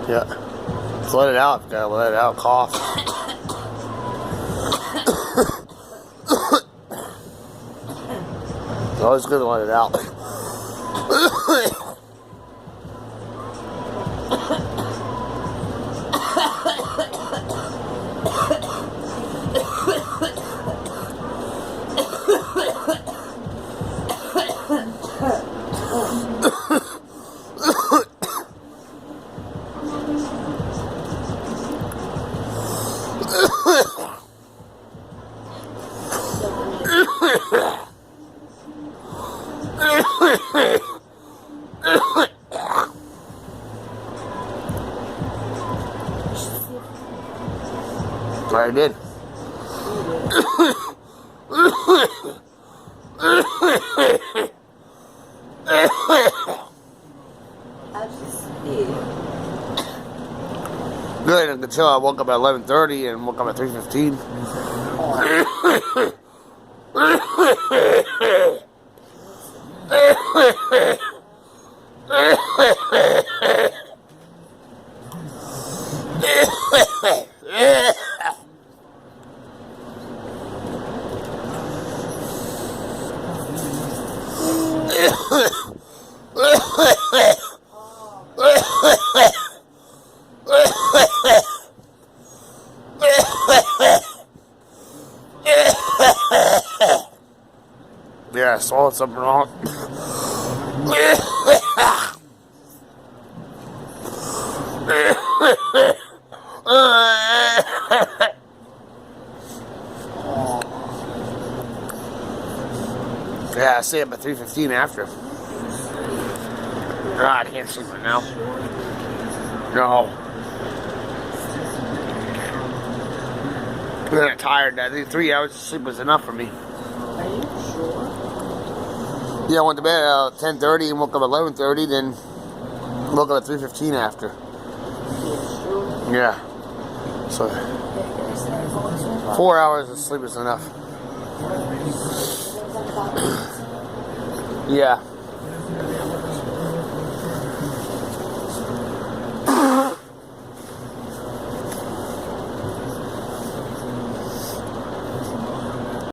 Yeah. Just let it out. Gotta let it out. Cough. It's always good to let it out. I did. Good until I woke up at 11:30 and woke up at 3:15. Yeah, I swallowed something wrong. Yeah, I stay up at 3:15 after. I can't sleep right now. No. I'm really tired. I think 3 hours of sleep was enough for me. Are you sure? Yeah, I went to bed at 10:30 and woke up at 11:30, then woke up at 3:15 after. Yeah. So 4 hours of sleep is enough. Yeah.